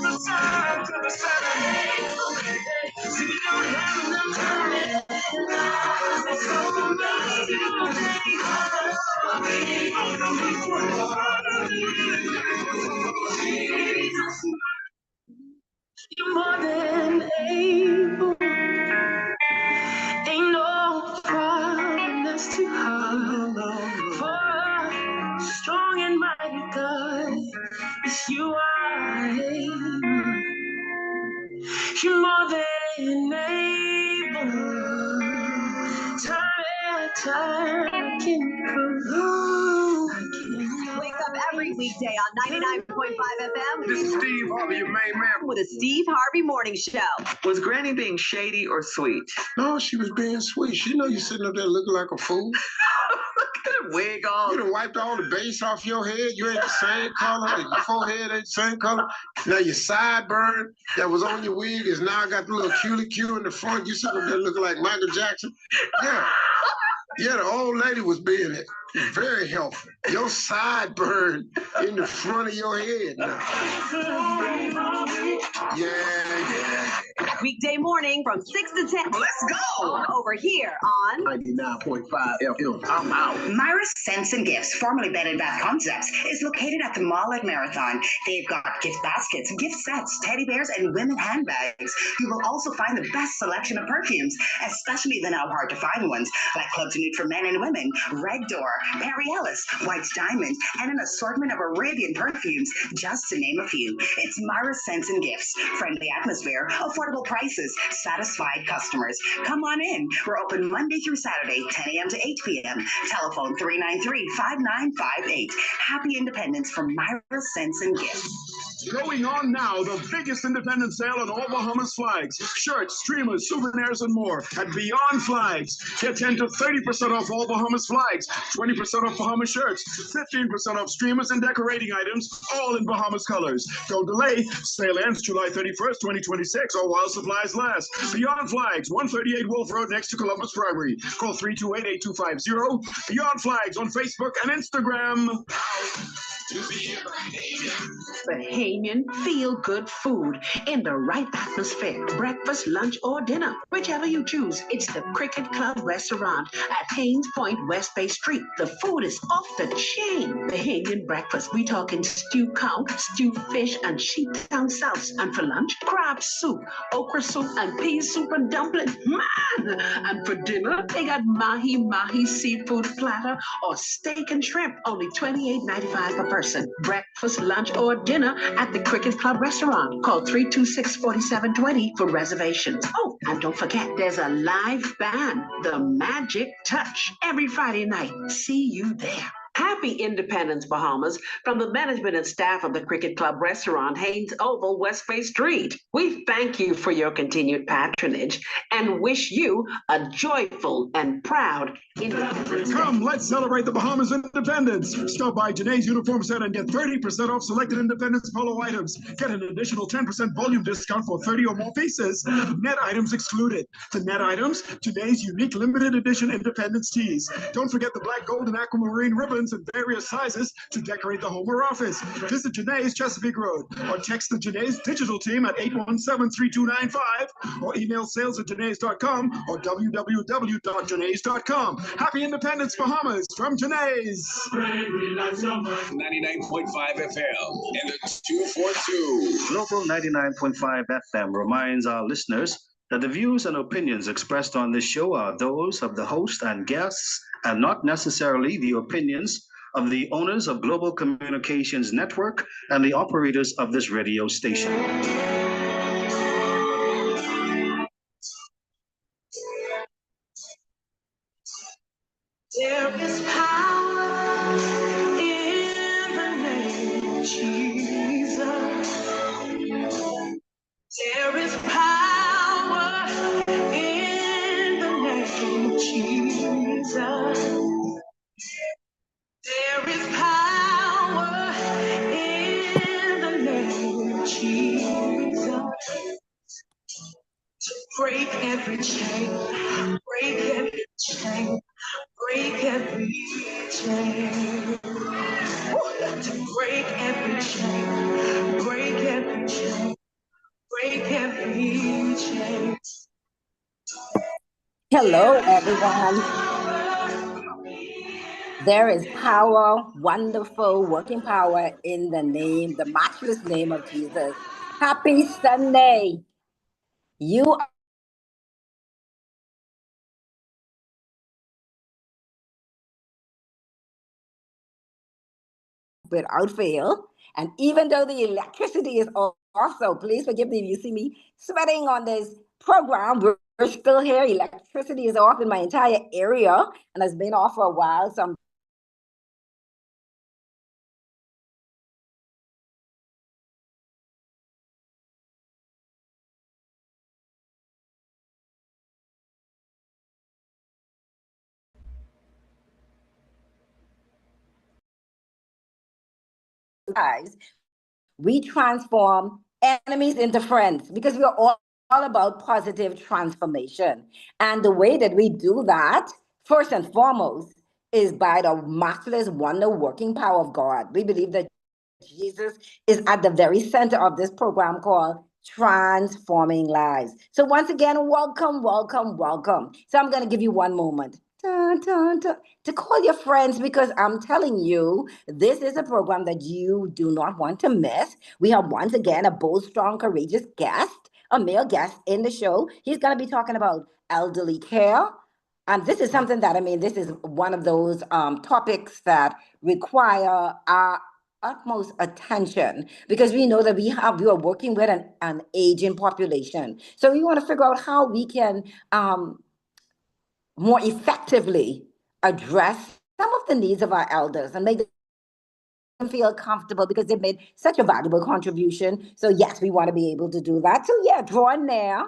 Return to the Saturday. See, you don't have enough time. There's so much to do. You're more than able. Ain't no problem that's too hard for a strong and mighty God. Yes, you are able. You're more than able. Time and time I can prove. Wake up every weekday on 99.5 FM. This is Steve Harvey, your main man. With a Steve Harvey Morning Show. Was Granny being shady or sweet? No, she was being sweet. She know you sitting up there looking like a fool. Look at that wig on. You done wiped all the base off your head. You ain't the same color. Your forehead ain't the same color. Now your sideburn that was on your wig is now got the little cutie cue in the front. You sitting up there looking like Michael Jackson. Yeah. Yeah, the old lady was being very helpful. Your sideburn in the front of your head now. Yeah. Weekday morning from 6 to 10. Let's go. Over here on 99.5 FM. I'm out. Myra Scents and Gifts, formerly Bed and Bath Concepts, is located at the mall at Marathon. They've got gift baskets, gift sets, teddy bears, and women handbags. You will also find the best selection of perfumes, especially the now hard to find ones, like Club to Nude for men and women, Red Door, Perry Ellis, White's Diamond, and an assortment of Arabian perfumes, just to name a few. It's Myra Scents and Gifts. Friendly atmosphere, affordable prices, satisfied customers. Come on in. We're open Monday through Saturday, 10 a.m. to 8 p.m. Telephone 393-5958. Happy Independence from Myra Scents and Gifts. Going on now, the biggest independent sale on all Bahamas flags. Shirts, streamers, souvenirs, and more at Beyond Flags. Get 10 to 30% off all Bahamas flags, 20% off Bahamas shirts, 15% off streamers and decorating items, all in Bahamas colors. Don't delay. Sale ends July 31st, 2026, or while supplies last. Beyond Flags, 138 Wolf Road next to Columbus Primary. Call 328-8250. Beyond Flags on Facebook and Instagram. Bahamian feel-good food in the right atmosphere. Breakfast, lunch, or dinner, whichever you choose. It's the Cricket Club Restaurant at Haynes Point, West Bay Street. The food is off the chain. Bahamian breakfast, we talking stew cow, stewed fish, and sheeptown sauce. And for lunch, crab soup, okra soup, and pea soup and dumpling. Man! And for dinner, they got mahi-mahi seafood platter or steak and shrimp, only $28.95 per person. Breakfast, lunch, or dinner at the Cricket Club Restaurant. Call 326-4720 for reservations. Oh, and don't forget, there's a live band, The Magic Touch, every Friday night. See you there. Happy Independence, Bahamas, from the management and staff of the Cricket Club Restaurant, Haynes Oval, West Bay Street. We thank you for your continued patronage and wish you a joyful and proud Independence Day. Come, let's celebrate the Bahamas independence. Stop by Janae's Uniform Set and get 30% off selected Independence polo items. Get an additional 10% volume discount for 30 or more pieces. Net items excluded. The net items, today's unique limited edition Independence tees. Don't forget the black, gold, and aquamarine ribbons in various sizes to decorate the home or office. Visit Janae's Chesapeake Road or text the Janae's digital team at 817-3295 or email sales@janae's.com or www.janae's.com. Happy Independence, Bahamas from Janae's. 99.5 FM and the 242. Global 99.5 FM reminds our listeners that the views and opinions expressed on this show are those of the host and guests and not necessarily the opinions of the owners of Global Communications Network and the operators of this radio station. There is power in the name of Jesus. There is power in the name of Jesus. There is power in the name of Jesus. To break every chain, break every chain. Break every chain. To break every chain, break every chain. Hello, everyone. There is power, wonderful working power in the name, the matchless name of Jesus. Happy Sunday. You without fail. And even though the electricity is off, so please forgive me if you see me sweating on this program. We're still here. Electricity is off in my entire area and has been off for a while. So I'm guys, we transform enemies into friends because we're all about positive transformation. And the way that we do that, first and foremost, is by the matchless wonder working power of God. We believe that Jesus is at the very center of this program called Transforming Lives. So, once again, welcome, welcome, welcome. So, I'm going to give you one moment to call your friends because I'm telling you, this is a program that you do not want to miss. We have once again a bold, strong, courageous guest, a male guest in the show. He's going to be talking about elderly care. This is something that, I mean, this is one of those topics that require our utmost attention because we know that we are working with an aging population. So we want to figure out how we can more effectively address some of the needs of our elders and make them feel comfortable because they've made such a valuable contribution. So yes, we want to be able to do that. So yeah, draw near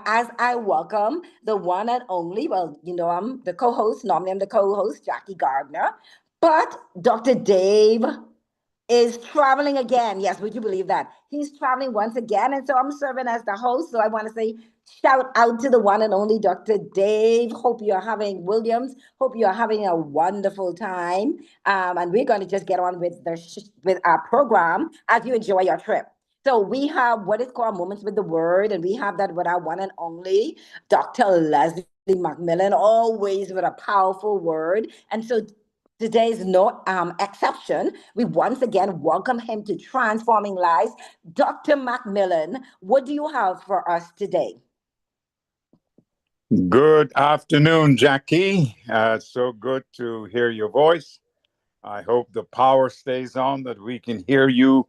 as I welcome the one and only, well, you know, I'm the co-host, normally I'm the co-host, Jackie Gardner, but Dr. Dave is traveling again. Yes, would you believe that? He's traveling once again. And so I'm serving as the host. So I want to say shout out to the one and only Dr. Dave. Hope you're having, Williams, hope you're having a wonderful time. And we're going to just get on with with our program as you enjoy your trip. So we have what is called Moments with the Word, and we have that with our one and only Dr. Leslie McMillan, always with a powerful word. And so today is no exception. We once again welcome him to Transforming Lives. Dr. McMillan, what do you have for us today? Good afternoon, Jackie. So good to hear your voice. I hope the power stays on, that we can hear you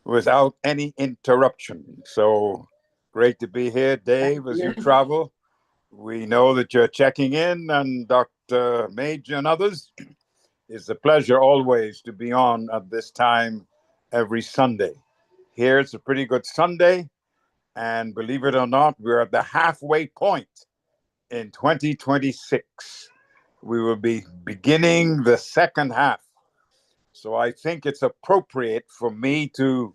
without any interruption. So great to be here, Dave, as you travel. We know that you're checking in, and Dr. Mage and others. It's a pleasure always to be on at this time every Sunday. Here it's a pretty good Sunday, and believe it or not, we're at the halfway point in 2026. We will be beginning the second half. So I think it's appropriate for me to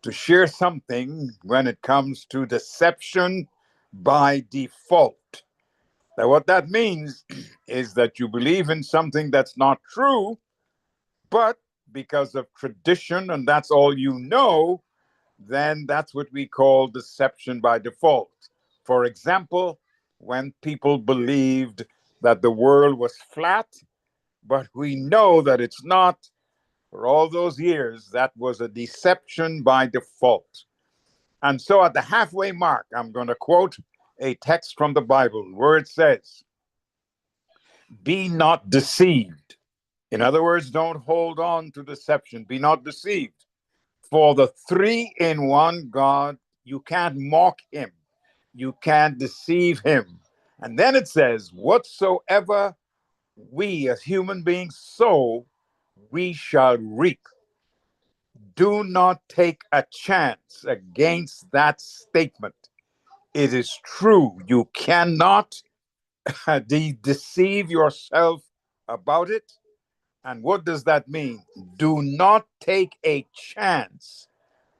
share something when it comes to deception by default. Now, what that means is that you believe in something that's not true, but because of tradition and that's all you know, then that's what we call deception by default. For example, when people believed that the world was flat, but we know that it's not, for all those years, that was a deception by default. And so at the halfway mark, I'm going to quote a text from the Bible where it says, "Be not deceived." In other words, don't hold on to deception. Be not deceived. For the three in one God, you can't mock him. You can't deceive him. And then it says, whatsoever we as human beings sow, we shall reap. Do not take a chance against that statement. It is true. You cannot deceive yourself about it. And what does that mean? Do not take a chance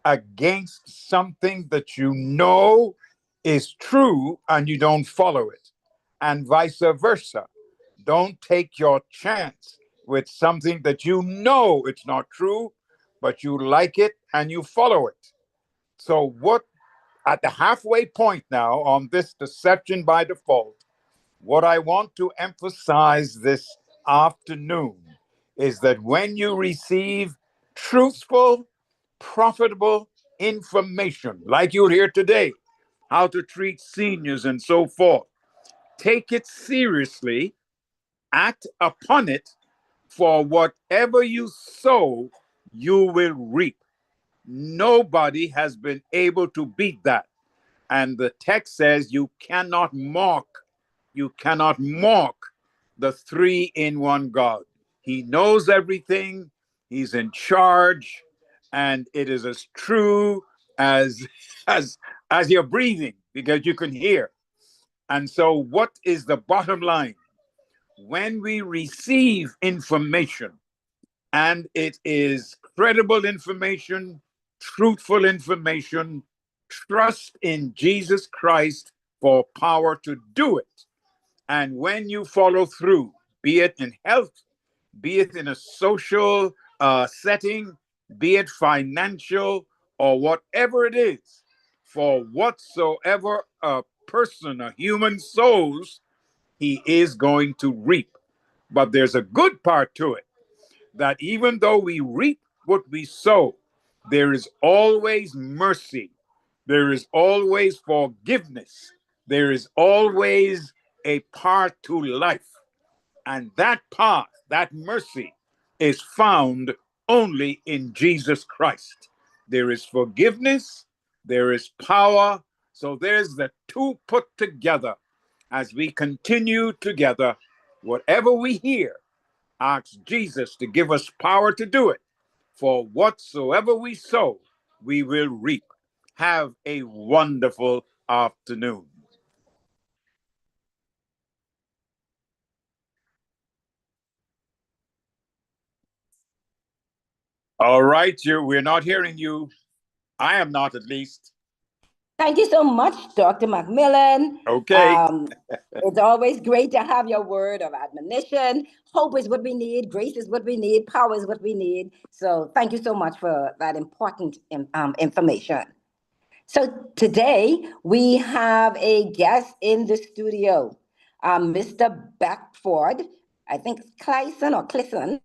against something that you know is true and you don't follow it, and vice versa. Don't take your chance with something that you know it's not true, but you like it and you follow it. So, what at the halfway point now on this deception by default, what I want to emphasize this afternoon is that when you receive truthful, profitable information, like you'll hear today, how to treat seniors and so forth, take it seriously, act upon it, for whatever you sow, you will reap. Nobody has been able to beat that. And the text says you cannot mock the three in one God. He knows everything, He's in charge, and it is as true as as as you're breathing, because you can hear. And so what is the bottom line? When we receive information, and it is credible information, truthful information, trust in Jesus Christ for power to do it. And when you follow through, be it in health, be it in a social setting, be it financial, or whatever it is, for whatsoever a person, a human sows, he is going to reap. But there's a good part to it, that even though we reap what we sow, there is always mercy. There is always forgiveness. There is always a path to life. And that path, that mercy, is found only in Jesus Christ. There is forgiveness, there is power. So there's the two put together. As we continue together, whatever we hear, ask Jesus to give us power to do it. For whatsoever we sow, we will reap. Have a wonderful afternoon. All right, we're not hearing you. I am not, at least. Thank you so much, Dr. McMillan. Okay. It's always great to have your word of admonition. Hope is what we need. Grace is what we need. Power is what we need. So thank you so much for that important information. So today we have a guest in the studio, Mr. Beckford. I think it's Clayson or Clisson.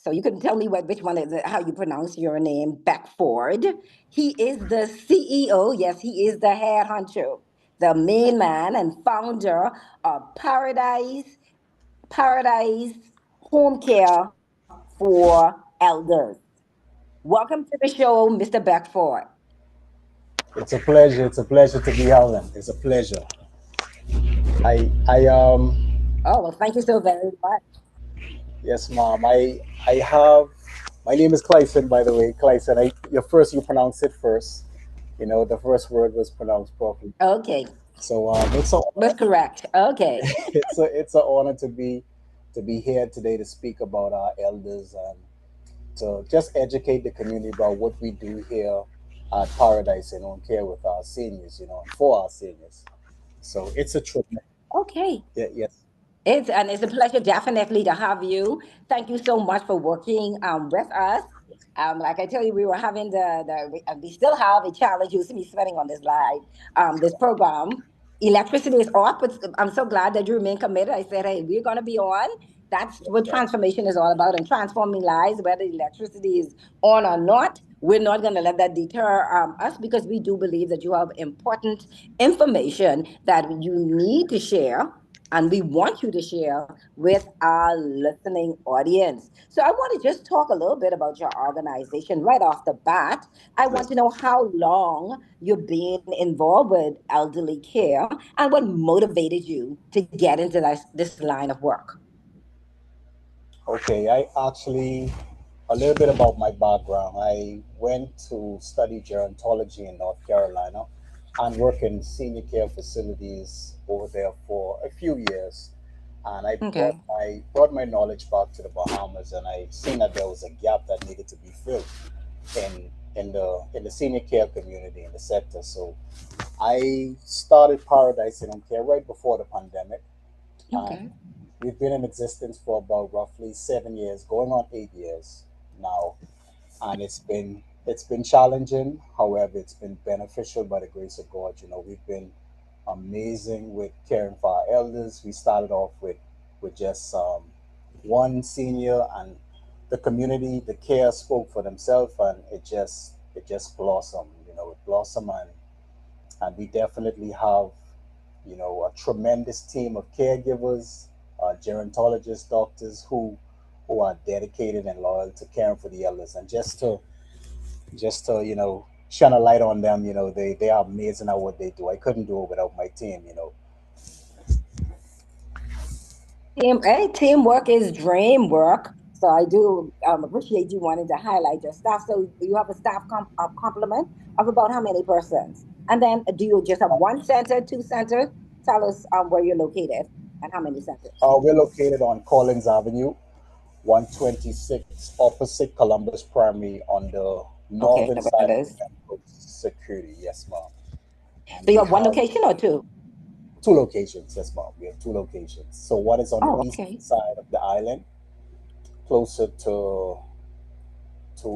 So you can tell me which one is how you pronounce your name, Beckford. He is the CEO. Yes, he is the head honcho, the main man and founder of Paradise Home Care for Elders. Welcome to the show, Mr. Beckford. It's a pleasure. It's a pleasure to be on. It's a pleasure. Oh, well, thank you so very much. Yes, ma'am. My name is Clayson, by the way. Clayson, you pronounce it first. You know, the first word was pronounced properly. Okay. So that's correct. Okay. it's an honor to be here today to speak about our elders and to just educate the community about what we do here at Paradise and Home Care with our seniors, and for our seniors. So it's a trip. Okay. Yeah, yes. It's a pleasure definitely to have you. Thank you so much for working with us. Like I tell you, we were having we still have a challenge. You see me sweating on this live, this program. Electricity is off, but I'm so glad that you remain committed. I said, hey, we're going to be on. That's what transformation is all about, and transforming lives, whether electricity is on or not. We're not going to let that deter us, because we do believe that you have important information that you need to share, and we want you to share with our listening audience. So I want to just talk a little bit about your organization right off the bat. I want to know how long you've been involved with elderly care and what motivated you to get into this line of work. Okay, a little bit about my background. I went to study gerontology in North Carolina and work in senior care facilities over there for a few years. And I brought my knowledge back to the Bahamas, and I seen that there was a gap that needed to be filled in the senior care community in the sector. So I started Paradise Home Care right before the pandemic. Okay. We've been in existence for about roughly 7 years, going on 8 years now, and it's been It's been challenging, however, it's been beneficial by the grace of God. You know, we've been amazing with caring for our elders. We started off with just one senior, and the community, the care spoke for themselves, and it just blossomed. You know, it blossomed, and we definitely have, you know, a tremendous team of caregivers, gerontologists, doctors who are dedicated and loyal to caring for the elders. And just to you know shine a light on them, you know, they are amazing at what they do. I couldn't do it without my team, you know. Teamwork is dream work. So I do appreciate you wanting to highlight your staff. So you have a staff complement of about how many persons? And then do you just have one center, two centers? Tell us where you're located and how many centers. We're located on Collins Avenue, 126, opposite Columbus Primary, on the Okay, northern know where side that of is. Memphis Security. Yes, ma'am. And So you we have one have location or two? two locations. Yes, ma'am. We have two locations. So one is on the Oh, east okay. side of the island, closer to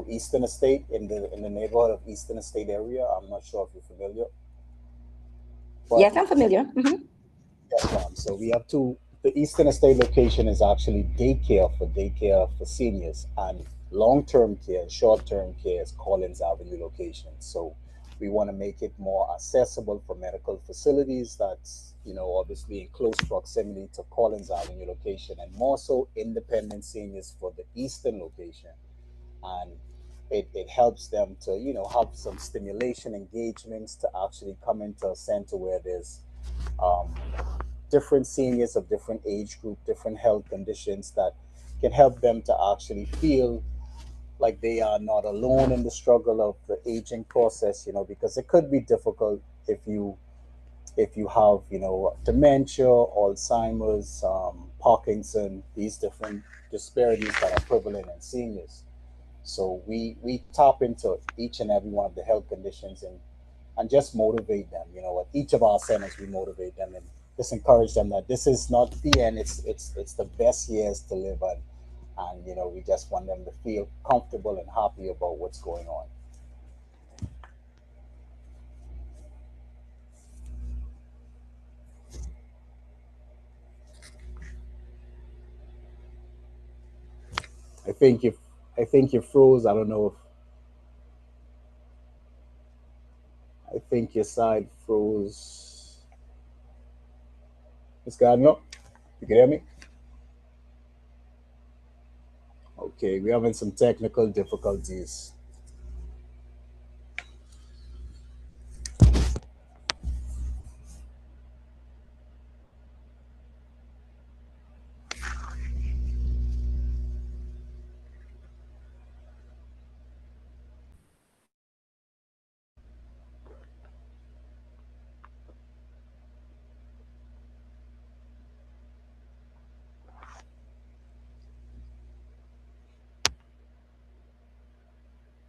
Eastern Estate, in the neighborhood of Eastern Estate area. I'm not sure if you're familiar, but Yes, I'm familiar. yes, ma'am. So we have two. The Eastern Estate location is actually daycare for seniors, and long-term care, short-term care is Collins Avenue location. So we want to make it more accessible for medical facilities that's, you know, obviously in close proximity to Collins Avenue location, and more so independent seniors for the Eastern location. And it helps them to, you know, have some stimulation engagements to actually come into a center where there's um, different seniors of different age group, different health conditions that can help them to actually feel like they are not alone in the struggle of the aging process, you know, because it could be difficult if you have, you know, dementia, Alzheimer's, Parkinson, these different disparities that are prevalent in seniors. So we tap into each and every one of the health conditions, and just motivate them. You know, at each of our centers, we motivate them and just encourage them that this is not the end. It's the best years to live, and you know, we just want them to feel comfortable and happy about what's going on. I think if I think you froze. I don't know if I think your side froze. Miss Gardner, you can hear me? Okay, we're having some technical difficulties.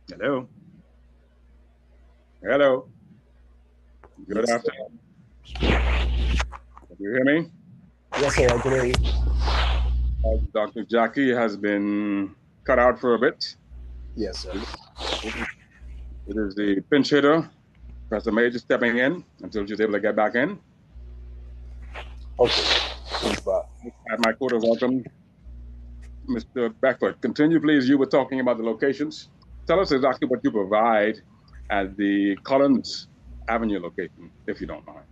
Hello. Hello. Good Yes, sir. afternoon. Can you hear me? Yes, sir. I can hear you. Dr. Jackie has been cut out for a bit. Yes, sir. It is the pinch hitter, Professor Major, stepping in until she's able to get back in. Okay. Super. At my quarter, welcome, Mr. Beckford. Continue, please. You were talking about the locations. Tell us exactly what you provide at the Collins Avenue location, if you don't mind.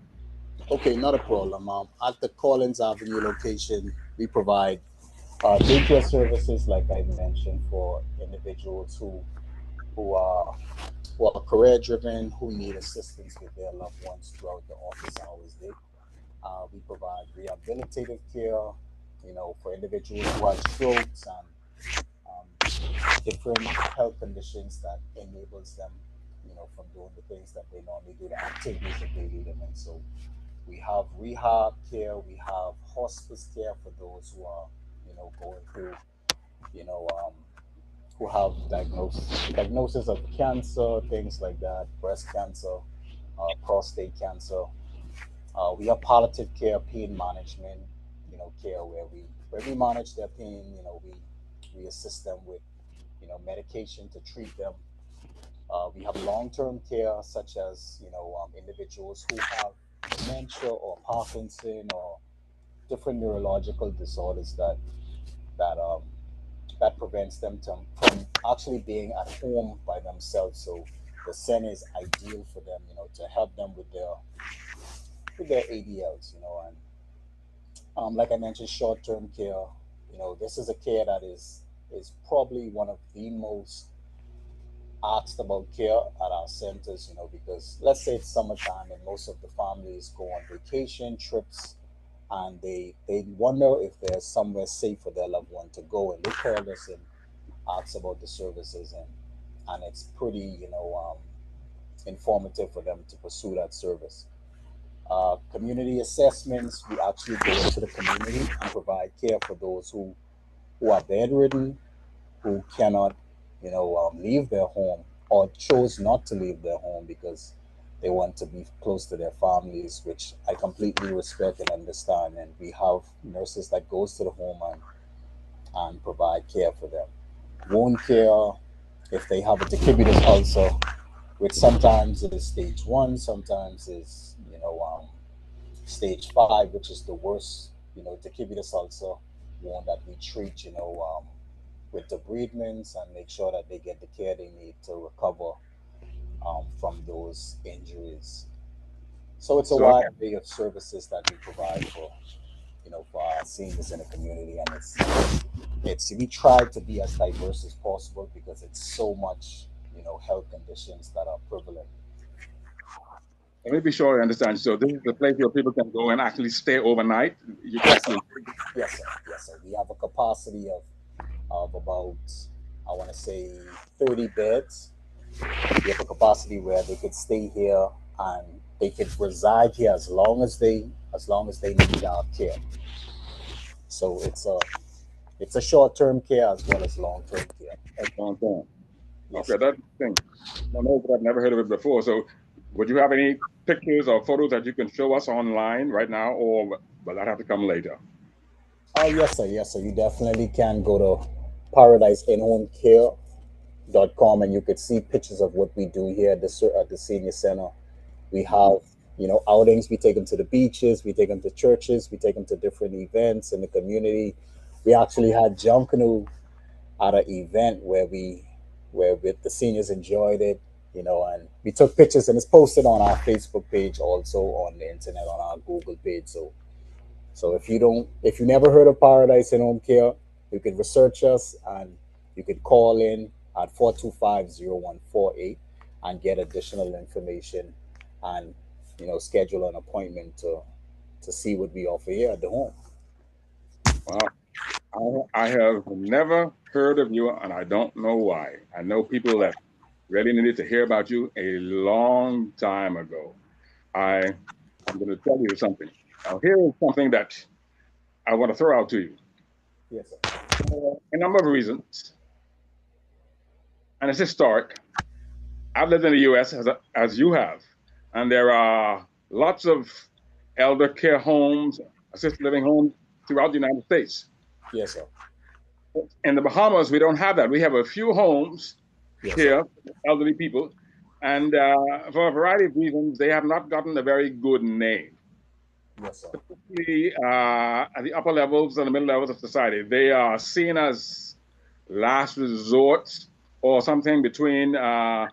Okay, not a problem. At the Collins Avenue location, we provide daycare services, like I mentioned, for individuals who are who are career driven, who need assistance with their loved ones throughout the office hours day. We provide rehabilitative care, you know, for individuals who have strokes and different health conditions that enables them, you know, from doing the things that they normally do, the activities of daily living. So we have rehab care, we have hospice care for those who are, you know, going through, you know, who have diagnosis of cancer, things like that, breast cancer, prostate cancer. We have palliative care, pain management, you know, care where we manage their pain. You know, we assist them with, you know, medication to treat them, We have long-term care, such as individuals who have dementia or Parkinson or different neurological disorders that that prevents them from actually being at home by themselves. So the center is ideal for them, to help them with their ADLs, and like I mentioned, short-term care. This is a care that is probably one of the most asked about care at our centers, because let's say it's summertime and most of the families go on vacation trips and they wonder if there's somewhere safe for their loved one to go, and they call us and ask about the services, and it's pretty informative for them to pursue that service. Community assessments, we actually go into the community and provide care for those who are bedridden, who cannot, leave their home or chose not to leave their home because they want to be close to their families, which I completely respect and understand. And we have nurses that goes to the home and provide care for them. Wound care, if they have a decubitus ulcer, which sometimes is stage one, sometimes is stage five, which is the worst, decubitus ulcer wound that we treat, with debridements and make sure that they get the care they need to recover from those injuries. So it's a So, wide array of services that we provide for our seniors in the community, and it's we try to be as diverse as possible because it's so much health conditions that are prevalent. let me be sure I understand. So this is the place where people can go and actually stay overnight. You can Yes, sir. actually. Yes, sir. Yes, sir. We have a capacity of about, I want to say, 30 beds. We have a capacity where they could stay here and they could reside here as long as they need our care. So it's a short-term care as well as long-term care. That's what I'm saying. Yes, Okay, sir. that's the thing. I know, but I've never heard of it before. So, would you have any pictures or photos that you can show us online right now, or will that have to come later? Oh, yes, sir. Yes, sir. You definitely can go to paradiseinhomecare.com and you could see pictures of what we do here at the senior center. We have, outings. We take them to the beaches. We take them to churches. We take them to different events in the community. We actually had Junkanoo at an event where the seniors enjoyed it, and we took pictures and it's posted on our Facebook page, also on the internet on our Google page. So if you never heard of Paradise in Home Care, you could research us and you could call in at 425-0148 and get additional information and schedule an appointment to see what we offer here at the home. Wow. I have never heard of you, and I don't know why. I know people that really needed to hear about you a long time ago. I'm going to tell you something. Now, here is something that I want to throw out to you. Yes, sir. For a number of reasons, and it's historic. I've lived in the U.S. as you have, and there are lots of elder care homes, assisted living homes throughout the United States. Yes, sir. In the Bahamas, we don't have that. We have a few homes Yes, here, for elderly people, and for a variety of reasons, they have not gotten a very good name. Yes, sir. Particularly at the upper levels and the middle levels of society. They are seen as last resorts or something between the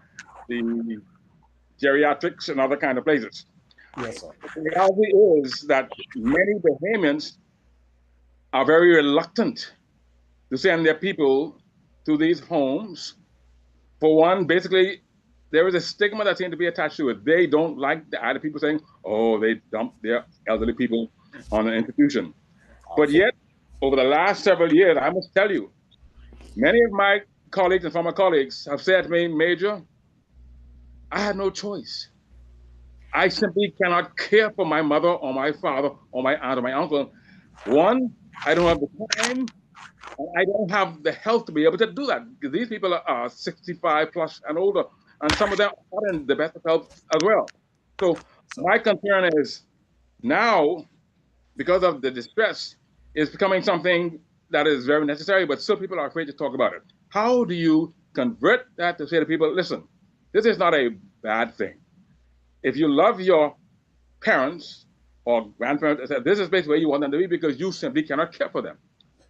geriatrics and other kind of places. Yes, sir. The reality is that many Bahamians are very reluctant to send their people to these homes. For one, basically, there is a stigma that seems to be attached to it. They don't like the idea of people saying, oh, they dump their elderly people on an institution. But yet, over the last several years, I must tell you, many of my colleagues and former colleagues have said to me, Major, I had no choice. I simply cannot care for my mother or my father or my aunt or my uncle. One, I don't have the time, and I don't have the health to be able to do that, because these people are 65 plus and older, and some of them are in the best of health as well. So my concern is now, because of the distress, it's becoming something that is very necessary, but still people are afraid to talk about it. How do you convert that to say to people, listen, this is not a bad thing. If you love your parents or grandparents, this is basically where you want them to be because you simply cannot care for them.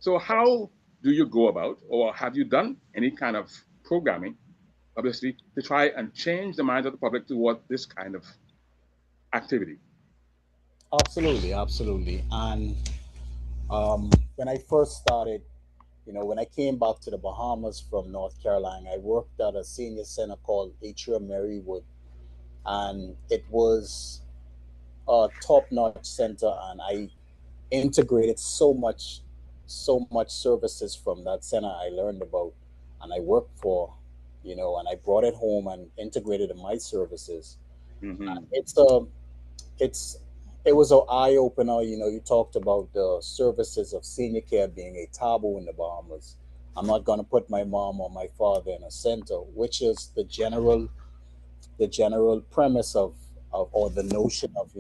So how do you go about, or have you done any kind of programming, obviously, to try and change the minds of the public toward this kind of activity? Absolutely, absolutely. And when I first started, when I came back to the Bahamas from North Carolina, I worked at a senior center called Atrium Marywood, and it was a top-notch center, and I integrated so much services from that center I learned about, and I worked for, and I brought it home and integrated in my services. Mm-hmm. It was an eye opener. You talked about the services of senior care being a taboo in the Bahamas. I'm not going to put my mom or my father in a center, which is the general premise of or the notion of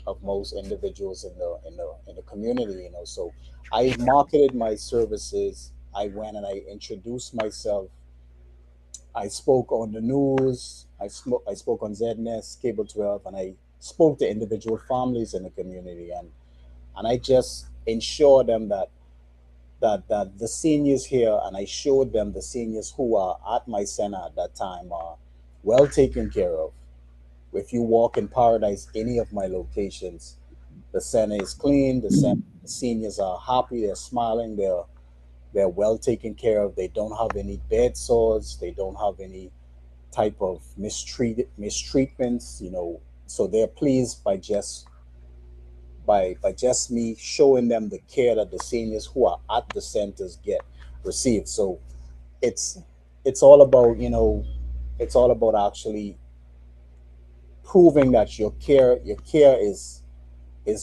of most individuals in the community. So I marketed my services. I went and I introduced myself. I spoke on the news. I spoke on ZNS, Cable 12, and I spoke to individual families in the community, and I just ensured them that the seniors here, and I showed them the seniors who are at my center at that time are well taken care of. If you walk in Paradise, any of my locations, the center is clean. The seniors are happy. They're smiling. They're well taken care of. They don't have any bed sores. They don't have any type of mistreatments. So they're pleased by just me showing them the care that the seniors who are at the centers receive. So it's it's all about it's all about actually proving that your care is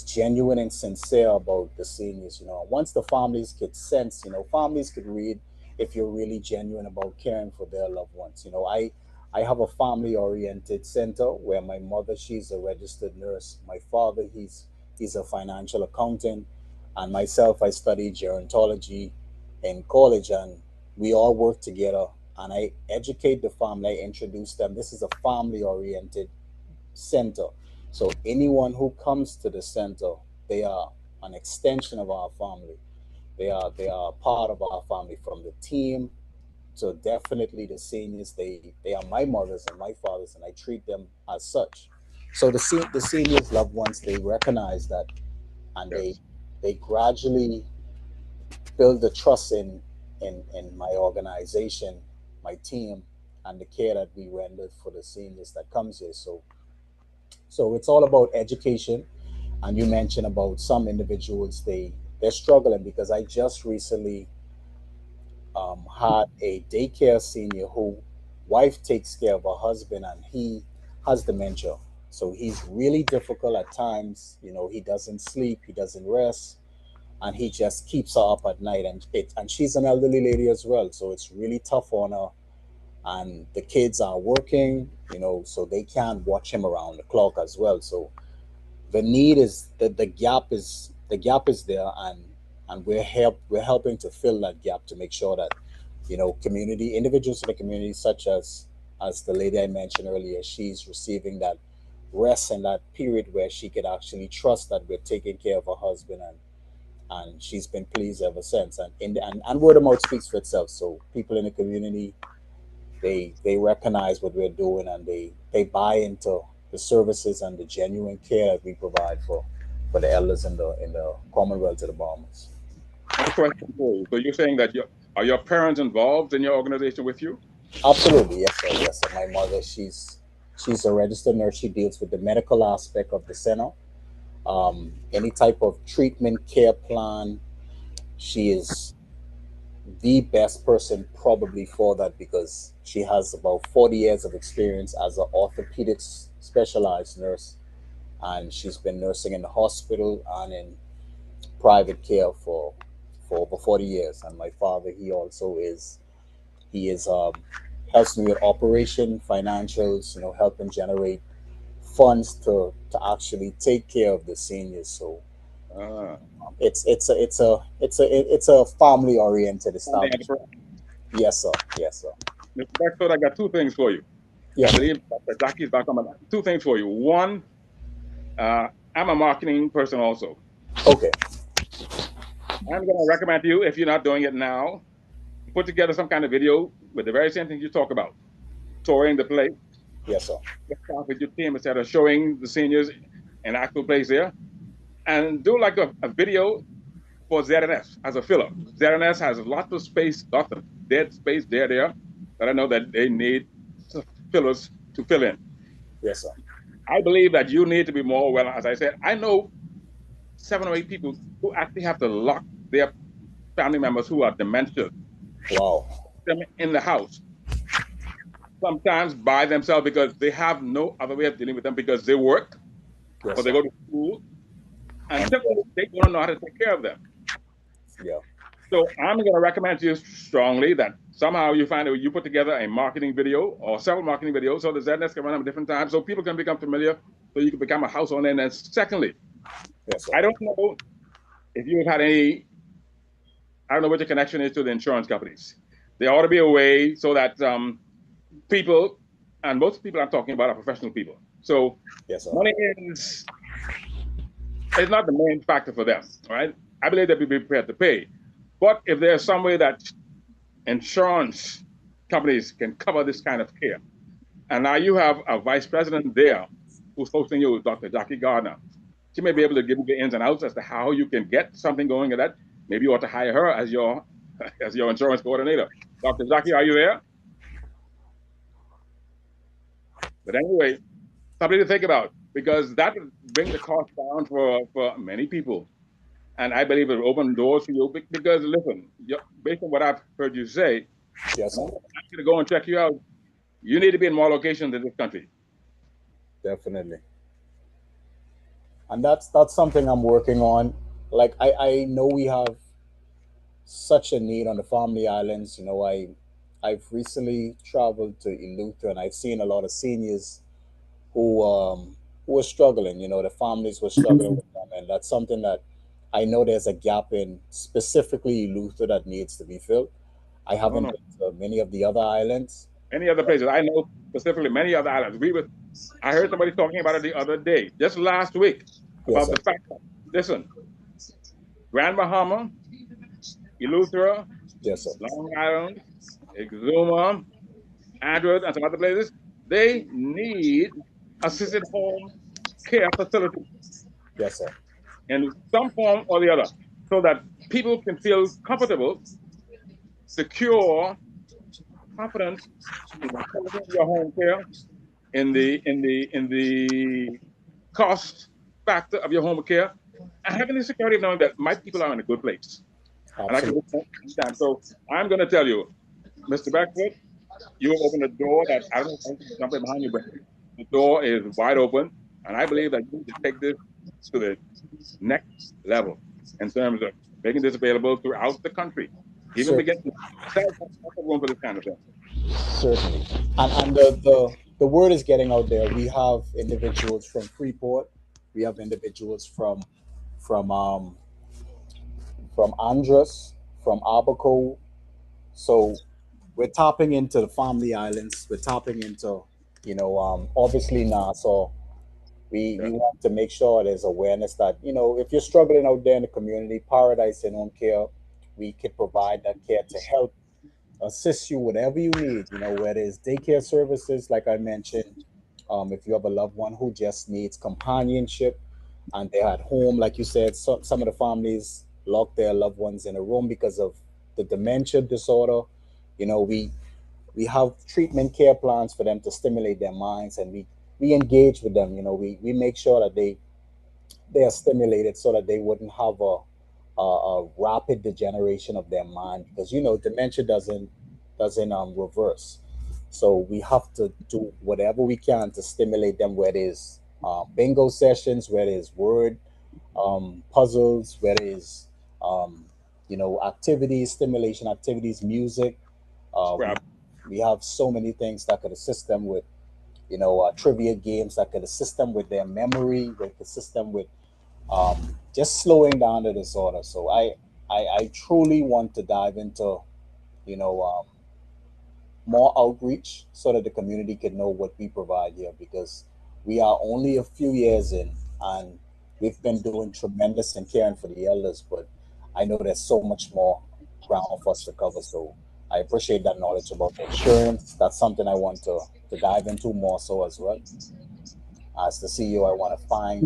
genuine and sincere about the seniors. Once the families could sense, families could read if you're really genuine about caring for their loved ones. I have a family oriented center where my mother, she's a registered nurse. My father, he's a financial accountant, and myself, I studied gerontology in college, and we all work together. And I educate the family. I introduce them. This is a family oriented center. So anyone who comes to the center, they are an extension of our family. They are part of our family, from the team to definitely the seniors. They are my mothers and my fathers, and I treat them as such. So the seniors loved ones, they recognize that, and they gradually build the trust in my organization, my team, and the care that we render for the seniors that comes here. So it's all about education. And you mentioned about some individuals, they're struggling, because I just recently had a daycare senior who wife takes care of her husband, and he has dementia. So he's really difficult at times. He doesn't sleep, he doesn't rest, and he just keeps her up at night. And she's an elderly lady as well, so it's really tough on her. And the kids are working, so they can't watch him around the clock as well. So the need is that the gap is there, and we're helping to fill that gap, to make sure that community individuals in the community, such as the lady I mentioned earlier, she's receiving that rest and that period where she could actually trust that we're taking care of her husband, and she's been pleased ever since. And word of mouth speaks for itself. So people in the community, they recognize what we're doing, and they buy into the services and the genuine care that we provide for the elders in the Commonwealth of the Bahamas. One question for you. So you're saying that are your parents involved in your organization with you? Absolutely, yes, sir. Yes, sir. My mother, she's a registered nurse. She deals with the medical aspect of the center. Any type of treatment care plan, she is the best person probably for that, because she has about 40 years of experience as an orthopedics specialized nurse, and she's been nursing in the hospital and in private care for over 40 years. And my father, he helps me with operation financials, helping generate funds to actually take care of the seniors. So it's a family oriented establishment. Yes, sir. Yes, sir. Mr. Beckford, I got two things for you. I believe Dr. Jackie is back on. Two things for you. One, I'm a marketing person also. Okay. I'm going to recommend to you, if you're not doing it now, put together some kind of video with the very same thing you talk about, touring the place. Yes, sir. Start with your team instead of showing the seniors an actual place there, and do like a video for ZNS as a filler. ZNS has lots of space, lots of dead space there that I know that they need fillers to fill in. Yes, sir. I believe that you need to be more, well, as I said, I know 7 or 8 people who actually have to lock their family members who are dementia. Wow. Them in the house. Sometimes by themselves because they have no other way of dealing with them because they work or they go to school. And they don't know how to take care of them. Yeah. So I'm going to recommend to you strongly that somehow you find that you put together a marketing video or several marketing videos so the ZNS can run them at different times so people can become familiar so you can become a household name. And secondly, I don't know if you've had any, I don't know what your connection is to the insurance companies. There ought to be a way so that people, and most people I'm talking about are professional people. So money is not the main factor for them, right? I believe they'll be prepared to pay. But if there's some way that insurance companies can cover this kind of care, and now you have a vice president there who's hosting you, Dr. Jackie Gardner. She may be able to give you the ins and outs as to how you can get something going in that. Maybe you ought to hire her as your insurance coordinator. Dr. Jackie, are you there? But anyway, something to think about because that will bring the cost down for many people. And I believe it will open doors for you because listen, based on what I've heard you say, I'm going to go and check you out. You need to be in more locations in this country. Definitely. And that's something I'm working on. Like I know we have such a need on the family islands. You know, I've recently traveled to Eleuthera and I've seen a lot of seniors who are struggling. You know, the families were struggling with them, and that's something that I know there's a gap in specifically Eleuthera that needs to be filled. I haven't been to many of the other islands. Any other places? I know specifically many other islands. I heard somebody talking about it the other day, just last week, about the fact that, listen, Grand Bahama, Eleuthera, Long Island, Exuma, Andros, and some other places, they need assisted home care facilities. Yes, sir. In some form or the other, so that people can feel comfortable, secure, confident in your home care, in the cost factor of your home care, and having the security of knowing that my people are in a good place. And I can understand. So I'm going to tell you, Mr. Beckford, you have opened a door that I don't think something behind you, but the door is wide open, and I believe that you need to take this to the next level in terms of making this available throughout the country. Even begin to set room for this kind of thing. Certainly. And the word is getting out there. We have individuals from Freeport. We have individuals from Andros, from Abaco. So we're tapping into the family islands. We're tapping into, obviously Nassau. We want to make sure there's awareness that, if you're struggling out there in the community, Paradise in Home Care, we could provide that care to help assist you whatever you need, whether it's daycare services, like I mentioned, if you have a loved one who just needs companionship and they're at home, like you said, some of the families lock their loved ones in a room because of the dementia disorder. We have treatment care plans for them to stimulate their minds, and we engage with them. We make sure that they are stimulated so that they wouldn't have a rapid degeneration of their mind, because dementia doesn't reverse. So we have to do whatever we can to stimulate them, whether it's bingo sessions, whether it's word puzzles, whether it's activities, stimulation activities, music. We have so many things that could assist them with trivia games that could assist them with their memory, that could assist them with just slowing down the disorder. So I truly want to dive into, more outreach so that the community can know what we provide here, because we are only a few years in and we've been doing tremendous and caring for the elders, but I know there's so much more ground for us to cover. So I appreciate that knowledge about the insurance. That's something I want to dive into more so as well. As the CEO, I want to find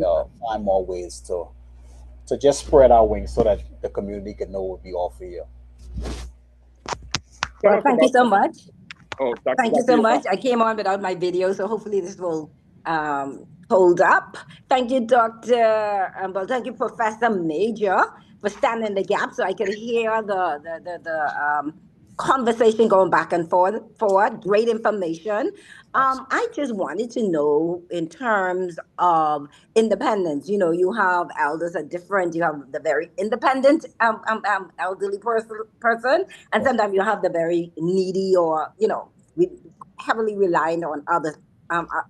more ways to just spread our wings so that the community can know what we offer here. Tell Well, us thank you about so much. Oh, Dr. Thank you so Jackie, much. I came on without my video, so hopefully this will hold up. Thank you, Dr. Well, thank you, Professor Major, for standing in the gap so I could hear the conversation going back and forward. Great information. I just wanted to know in terms of independence. You know, you have elders are different. You have the very independent elderly person, and sometimes you have the very needy or heavily reliant on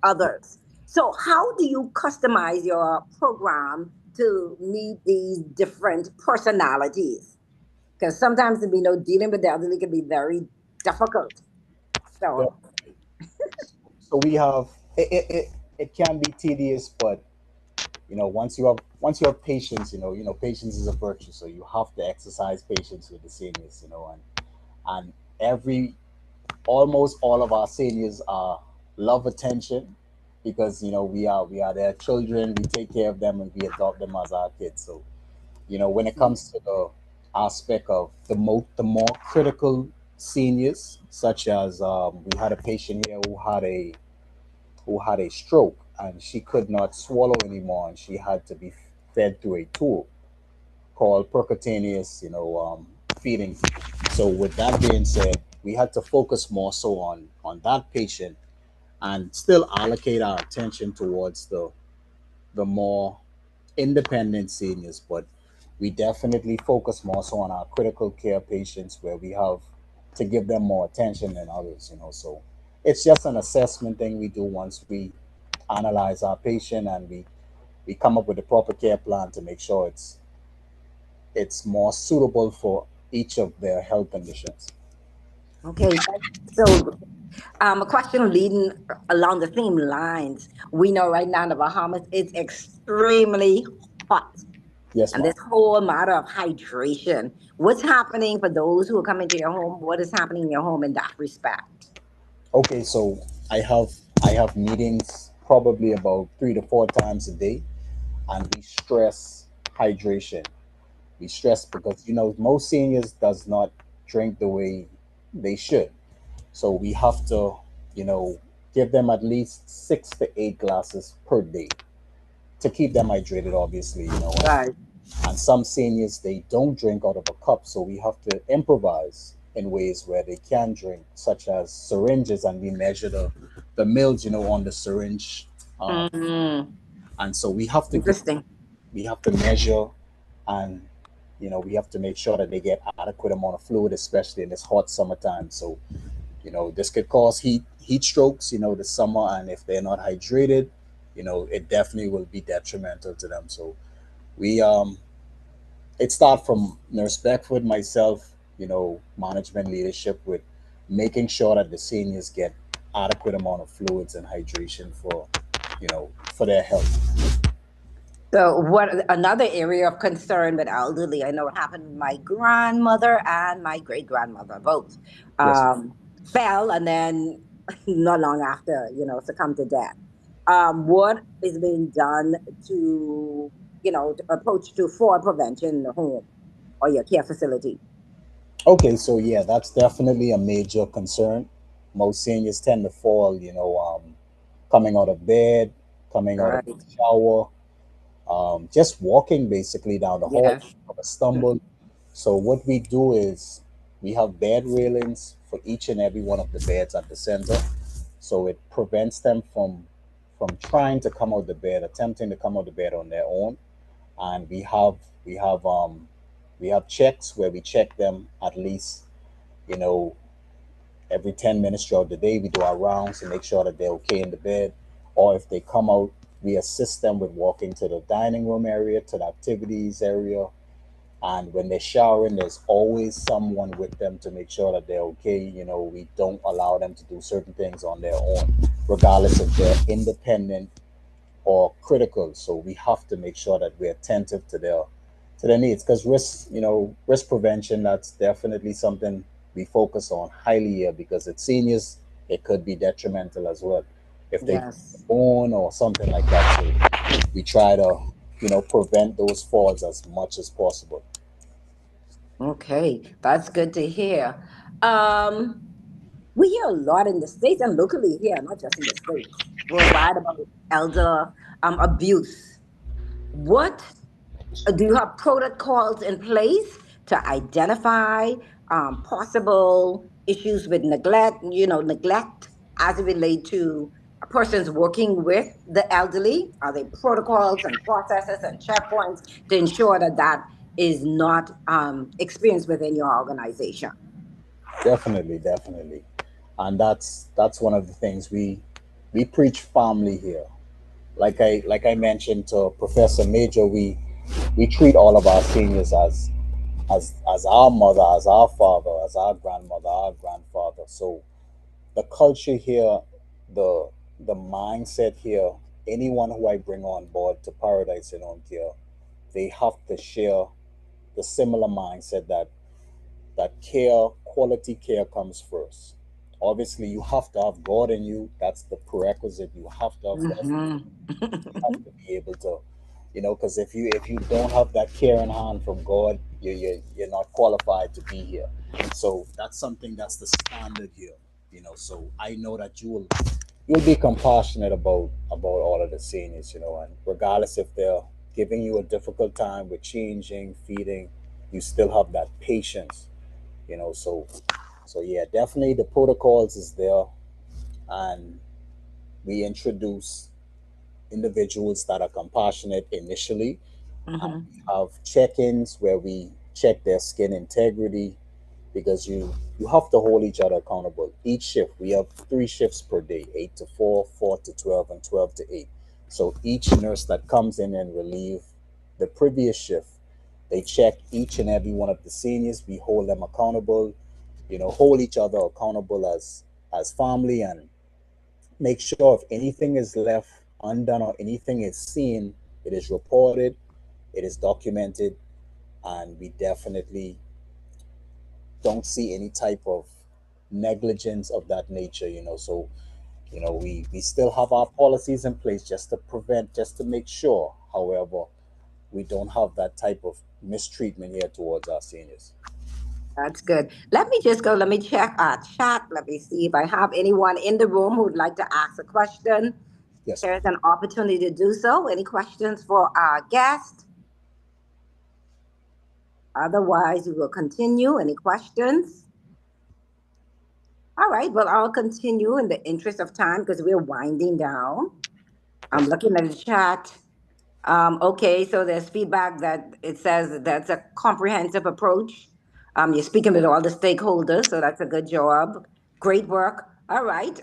others. So how do you customize your program to meet these different personalities? Because sometimes dealing with the elderly can be very difficult. So So we have it can be tedious, but once you have patience, patience is a virtue. So you have to exercise patience with the seniors, and almost all of our seniors are love attention because we are their children. We take care of them and we adopt them as our kids. So when it comes to the aspect of the more critical seniors, such as we had a patient here who had a stroke and she could not swallow anymore and she had to be fed through a tube called percutaneous, feeding. So with that being said, we had to focus more so on that patient and still allocate our attention towards the more independent seniors, but we definitely focus more so on our critical care patients where we have to give them more attention than others. So it's just an assessment thing we do once we analyze our patient and we come up with the proper care plan to make sure it's more suitable for each of their health conditions. okay, so a question leading along the same lines. We know right now in the Bahamas it's extremely hot. Yes, And ma'am. this whole matter of hydration. What's happening for those who are coming to your home? What is happening in your home in that respect? Okay, so I have meetings probably about 3 to 4 times a day, and we stress hydration. We stress because most seniors does not drink the way they should. So we have to, you know, give them at least 6 to 8 glasses per day to keep them hydrated, obviously, Right. and some seniors they don't drink out of a cup, so we have to improvise in ways where they can drink, such as syringes, and we measure the mils, on the syringe, Mm, and so we have to interesting. measure, and we have to make sure that they get adequate amount of fluid, especially in this hot summertime. So this could cause heat strokes, this summer, and if they're not hydrated, it definitely will be detrimental to them. So we it start from Nurse Beckford, myself, management leadership, with making sure that the seniors get adequate amount of fluids and hydration for their health. So, what another area of concern with elderly? I know it happened with my grandmother and my great grandmother both Yes. fell and then not long after, succumbed to death. What is being done to approach to fall prevention in the home or your care facility? Okay, so yeah, that's definitely a major concern. Most seniors tend to fall, coming out of bed, coming out of Right. the shower, just walking basically down the hall, Yes. of a stumble. So what we do is we have bed railings for each and every one of the beds at the center, so it prevents them from trying to come out the bed, attempting to come out the bed on their own. And we have we have checks where we check them at least, you know, every 10 minutes throughout the day. We do our rounds to make sure that they're okay in the bed. Or if they come out, we assist them with walking to the dining room area, to the activities area, And when they're showering, there's always someone with them to make sure that they're okay. You know, we don't allow them to do certain things on their own, regardless if they're independent or critical. So we have to make sure that we're attentive to their needs, because risk prevention, that's definitely something we focus on highly here, because at seniors it could be detrimental as well if they Yes. born or something like that. So we try to prevent those falls as much as possible. Okay, that's good to hear. Um, we hear a lot in the States and locally here, not just in the States, worldwide, about elder abuse. What do you have protocols in place to identify possible issues with neglect as it relate to persons working with the elderly? Are there protocols and processes and checkpoints to ensure that that is not experienced within your organization? Definitely, definitely. And that's one of the things we preach family here. Like I mentioned to Professor Major, we treat all of our seniors as our mother, as our father, as our grandmother, our grandfather. So the culture here, the the mindset here, anyone who I bring on board to Paradise in Home Care, they have to share the similar mindset that quality care comes first. Obviously, you have to have God in you. That's the prerequisite. You have to have God. Mhm. You have to be able to, because if you don't have that care in hand from God, you're not qualified to be here. So that's something that's the standard here. So I know that you'll be compassionate about all of the seniors, and regardless if they're giving you a difficult time with changing, feeding, you still have that patience. So yeah, definitely the protocols is there, and we introduce individuals that are compassionate initially, and Mhm. we have check-ins where we check their skin integrity, because you have to hold each other accountable. Each shift, we have 3 shifts per day: 8 to 4, 4 to 12, and 12 to 8. So each nurse that comes in and relieve the previous shift, they check each and every one of the seniors. We hold them accountable, hold each other accountable as family, and make sure if anything is left undone or anything is seen, it is reported, it is documented, and we definitely don't see any type of negligence of that nature. So we still have our policies in place just to prevent, just to make sure, however, we don't have that type of mistreatment here towards our seniors. That's good. Let me just go. Let me check our chat. Let me see if I have anyone in the room who'd like to ask a question. Yes. There's an opportunity to do so. Any questions for our guest? Otherwise, we will continue. Any questions? All right. Well, I'll continue in the interest of time because we're winding down. I'm looking at the chat. Okay, so there's feedback that it says that's a comprehensive approach. You're speaking with all the stakeholders, so that's a good job. Great work. All right.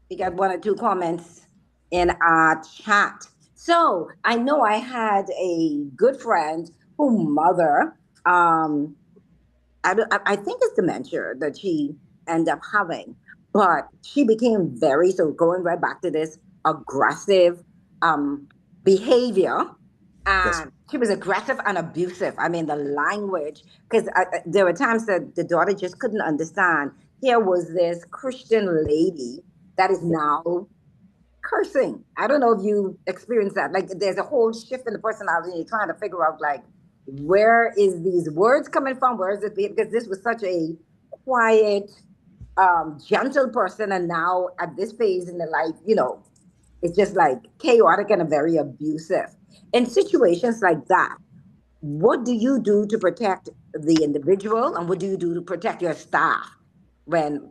We got 1 or 2 comments in our chat. So I know I had a good friend whose mother, I think it's dementia that she ended up having, but she became so going right back to this aggressive um, behavior. Yes. And she was aggressive and abusive. I mean, the language, because there were times that the daughter just couldn't understand. Here was this Christian lady that is now cursing. I don't know if you experienced that. Like, there's a whole shift in the personality, and you're trying to figure out, like, where is these words coming from? Where is it? Because this was such a quiet, gentle person, and now at this phase in the life, it's just like chaotic and very abusive. In situations like that, what do you do to protect the individual, and what do you do to protect your staff when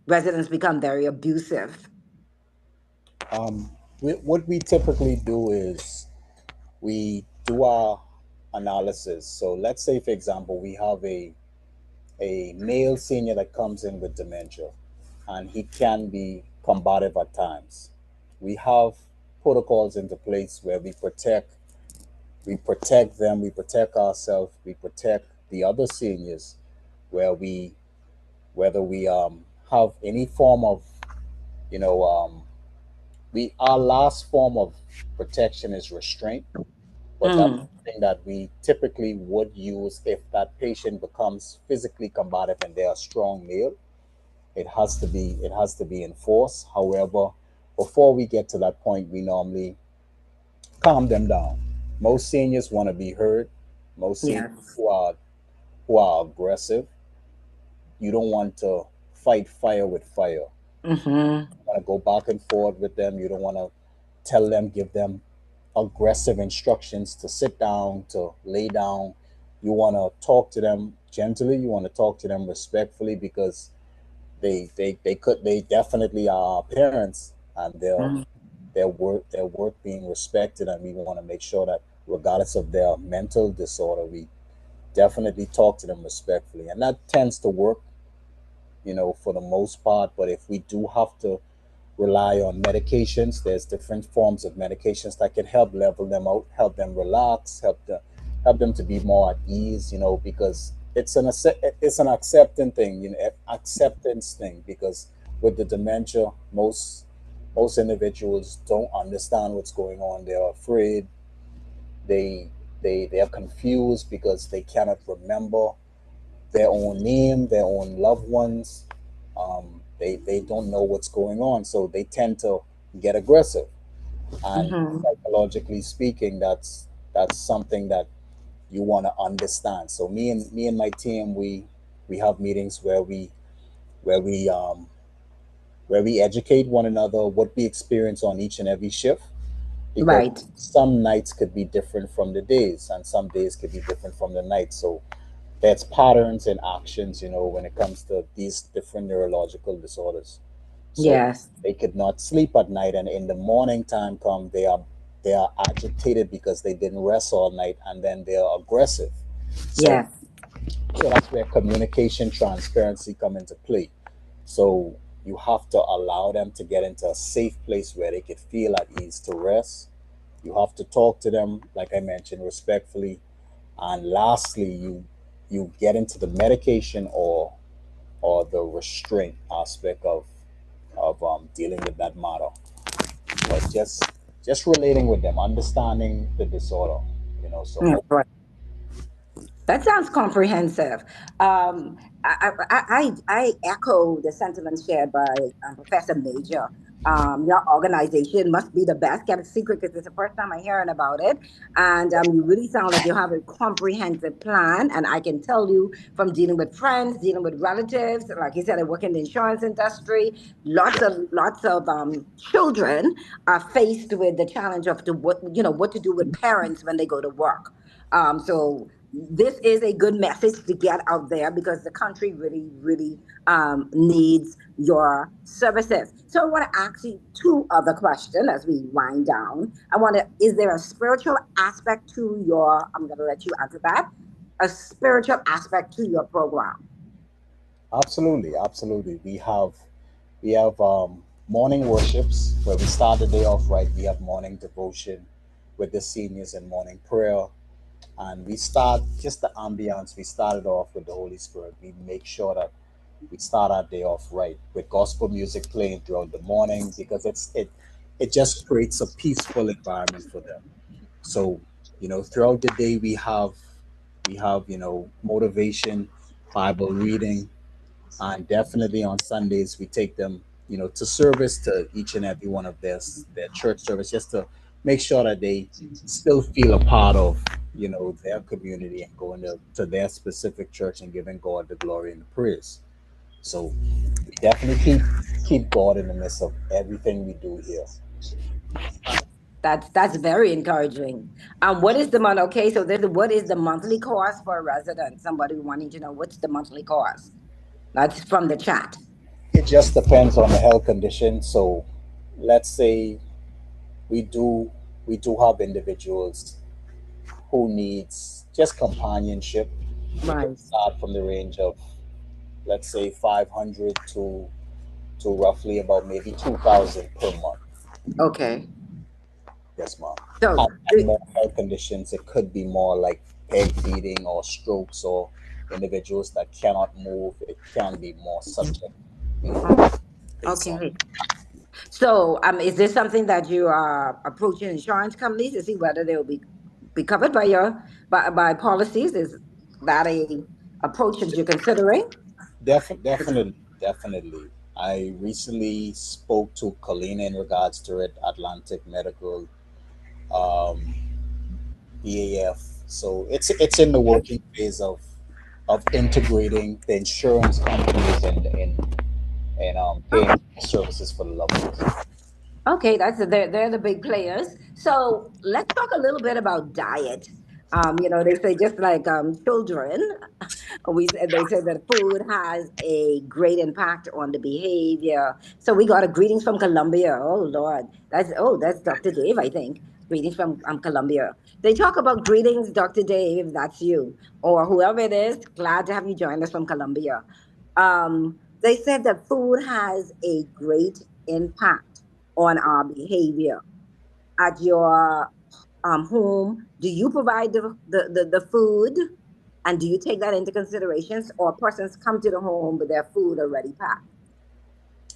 residents become very abusive? What we typically do is we do our analysis. So let's say, for example, we have a male senior that comes in with dementia, and he can be combative at times. We have protocols into place where we protect we protect them, we protect ourselves, we protect the other seniors, where we whether we have any form of, you know, we our last form of protection is restraint, but that's Mm. something that we typically would use if that patient becomes physically combative and they're a strong male. It has to be enforced. However, before we get to that point, we normally calm them down. Most seniors want to be heard. Most seniors Yes. who are aggressive, you don't want to fight fire with fire. Mm-hmm. You want to go back and forth with them. You don't want to tell them, give them aggressive instructions to sit down, to lay down. You want to talk to them gently. You want to talk to them respectfully, because they definitely are our parents, and their work being respected, and we want to make sure that regardless of their mental disorder, we definitely talk to them respectfully, and that tends to work, for the most part. But if we do have to rely on medications, there's different forms of medications that can help level them out, help them relax, help them to be more at ease, because it's an accepting thing, acceptance thing, because with the dementia, most individuals don't understand what's going on. They're afraid. They are confused because they cannot remember their own name, their own loved ones. They don't know what's going on, so they tend to get aggressive. And Mm-hmm. psychologically speaking, that's something that you want to understand. So me and my team, we have meetings where we um where we educate one another what we experience on each and every shift, because Right. some nights could be different from the days, and some days could be different from the nights. So there's patterns and actions, when it comes to these different neurological disorders. So Yes. they could not sleep at night, and in the morning time come, they are agitated because they didn't rest all night, and then they are aggressive. So Yes. so that's where communication transparency come into play. So you have to allow them to get into a safe place where they could feel at ease to rest. You have to talk to them, like I mentioned, respectfully. And lastly, you get into the medication or the restraint aspect of dealing with that matter. But just relating with them, understanding the disorder, so Mm, right. That sounds comprehensive. I echo the sentiments shared by Professor Major. Your organization must be the best. Kept secret because it's the first time I'm hearing about it. And you really sound like you have a comprehensive plan. And I can tell you from dealing with friends, dealing with relatives, like you said, I work in the insurance industry. Lots of children are faced with the challenge of what to do with parents when they go to work. So this is a good message to get out there because the country really, really needs your services. So I want to ask you two other questions as we wind down. Is there a spiritual aspect to I'm going to let you answer that, a spiritual aspect to your program? absolutely, absolutely. We have morning worships where we start the day off right. We have morning devotion with the seniors and morning prayer. And we start just the ambiance. We started off with the Holy Spirit. We make sure that we start our day off right with gospel music playing throughout the morning, because it just creates a peaceful environment for them. So, throughout the day we have motivation, Bible reading, and definitely on Sundays we take them, to service, to each and every one of their church service, just to make sure that they still feel a part of, their community, and going to their specific church and giving God the glory and the praise. So we definitely keep God in the midst of everything we do here. That's very encouraging. What is the month? Okay, so what is the monthly cost for a resident? Somebody wanting to know what's the monthly cost. That's from the chat. It just depends on the health condition. So let's say we do we do have individuals who needs just companionship. It can Right. start from the range of, let's say, 500 to roughly about maybe 2,000 per month. Okay. Yes, ma'am. So, and more health conditions. It could be more like peg feeding or strokes or individuals that cannot move. It can be more subject, you know, based on. okay. So, is this something that you are approaching insurance companies to see whether they will be covered by your by policies? Is that a approach that you're considering? Definitely. I recently spoke to Colleen in regards to it, Atlantic Medical, um, EAF. So it's in the working phase of integrating the insurance companies and paying services for the loved ones. Okay, they're the big players. So let's talk a little bit about diet. They say just like children, they say that food has a great impact on the behavior. So we got a greetings from Colombia. Oh Lord, that's Dr. Dave, I think. Greetings from Colombia. They talk about greetings, Dr. Dave. That's you or whoever it is. Glad to have you join us from Colombia. They said that food has a great impact on our behavior. At your home, do you provide the food? And do you take that into considerations, or persons come to the home with their food already packed?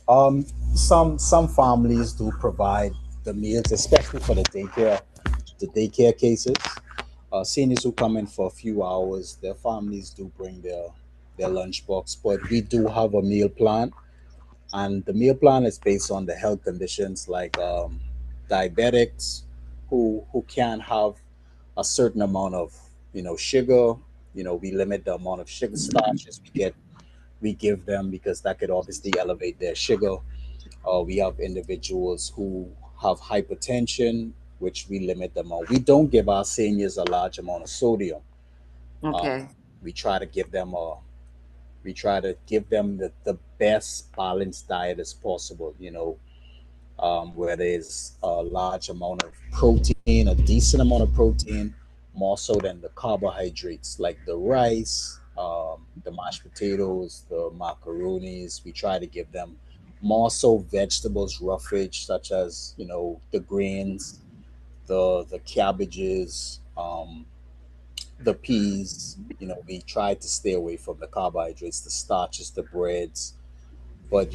Um, some families do provide the meals, especially for the daycare cases. Seniors who come in for a few hours, their families do bring their lunchbox, but we do have a meal plan, and the meal plan is based on the health conditions like diabetics who can have a certain amount of sugar. We limit the amount of sugar starches we give them because that could obviously elevate their sugar. We have individuals who have hypertension, which we limit them on. We don't give our seniors a large amount of sodium. Uh, Okay. we try to give them the best balanced diet as possible. Where there's a large amount of protein, a decent amount of protein, more so than the carbohydrates like the rice, the mashed potatoes, the macaronis. We try to give them more so vegetables, roughage, such as the greens, the cabbages, the peas. We try to stay away from the carbohydrates, the starches, the breads, but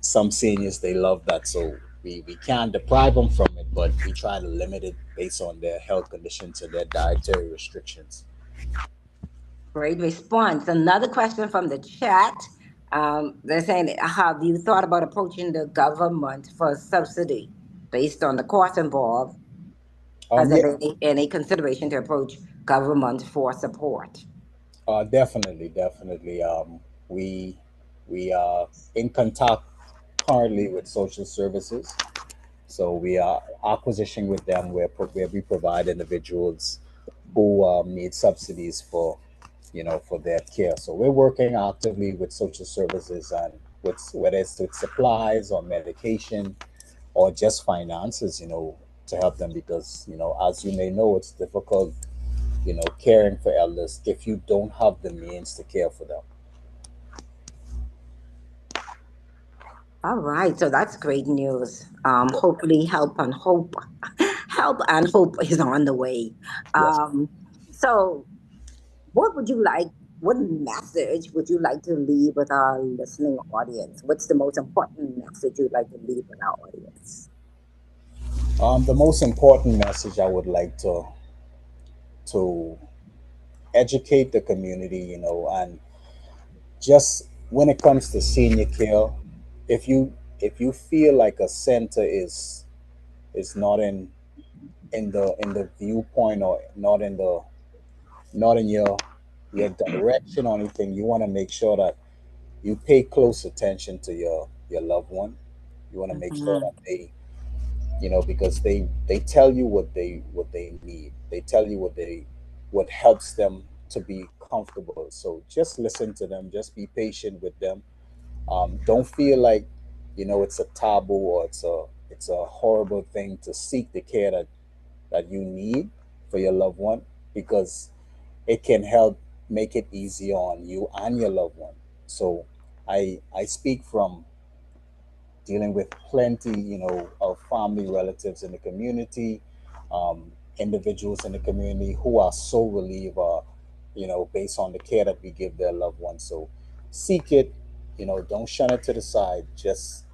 some seniors they love that, so we can't deprive them from it, but we try to limit it based on their health conditions and their dietary restrictions. Great response. Another question from the chat. They're saying, have you thought about approaching the government for a subsidy based on the cost involved? Has there Yeah, been any consideration to approach government for support? definitely. We are in contact currently with social services, so we are acquisition with them where we provide individuals who need subsidies for their care. So we're working actively with social services and with whether it's with supplies or medication or just finances, to help them because as you may know, it's difficult, caring for elders if you don't have the means to care for them. All right, so that's great news. Hopefully, help and hope is on the way. Yes. So, what would you like? What message would you like to leave with our listening audience? What's the most important message you'd like to leave with our audience? The most important message I would like to educate the community, and just when it comes to senior care, if you feel like a center is not in the viewpoint or not in your direction or anything, you want to make sure that you pay close attention to your loved one. You want to make sure Mhm. that because they tell you what they need. They tell you what helps them to be comfortable. So just listen to them. Just be patient with them. Don't feel like it's a taboo or it's a horrible thing to seek the care that you need for your loved one, because it can help make it easier on you and your loved one. So I speak from dealing with plenty, of family relatives in the community, individuals in the community who are so relieved, based on the care that we give their loved ones. So seek it, don't shun it to the side. Just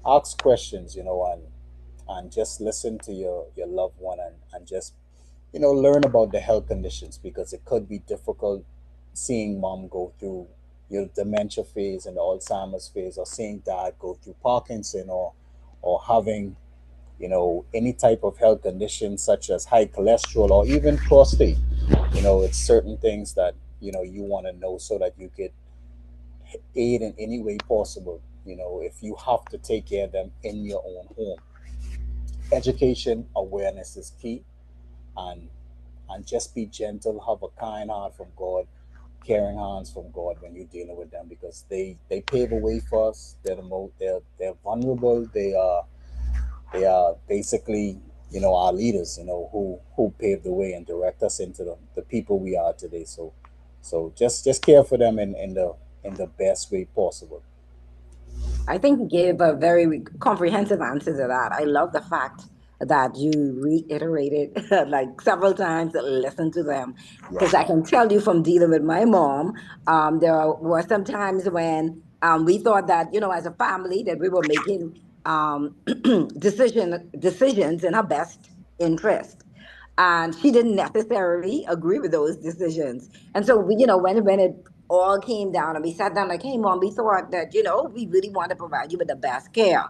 ask questions, and just listen to your loved one, and just learn about the health conditions, because it could be difficult seeing mom go through your dementia phase and the Alzheimer's phase, or seeing dad go through Parkinson, or having any type of health condition such as high cholesterol or even prostate. It's certain things that you want to know so that you could aid in any way possible. If you have to take care of them in your own home, education awareness is key, and just be gentle, have a kind heart from God, caring hands from God when you're dealing with them, because they pave a way for us. They're vulnerable. They are basically our leaders, who paved the way and direct us into the people we are today. So just care for them in the best way possible. I think you gave a very comprehensive answer to that. I love the fact that you reiterated like several times, listen to them. Because I can tell you from dealing with my mom, there were some times when we thought that, as a family, that we were making decisions in her best interest. And she didn't necessarily agree with those decisions. And so when it all came down and we sat down like, hey mom, we thought that, we really want to provide you with the best care.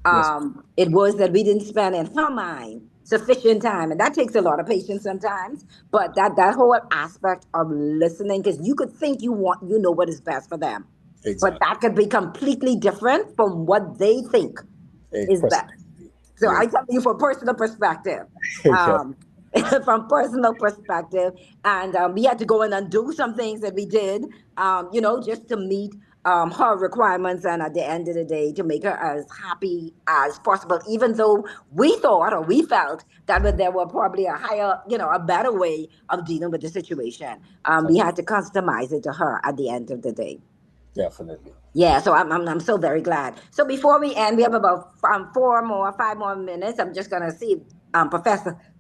Yes. It was that we didn't spend in her mind sufficient time. And that takes a lot of patience sometimes. But that whole aspect of listening, because you could think you know what is best for them. Exactly. But that could be completely different from what they think is best. So I tell you from personal perspective. From personal perspective, and we had to go in and do some things that we did, just to meet her requirements, and at the end of the day, to make her as happy as possible. Even though we thought or we felt that there were probably a higher, a better way of dealing with the situation, we had to customize it to her at the end of the day. Definitely. Yeah, so I'm so very glad. So before we end, we have about 5 more minutes. I'm just gonna see if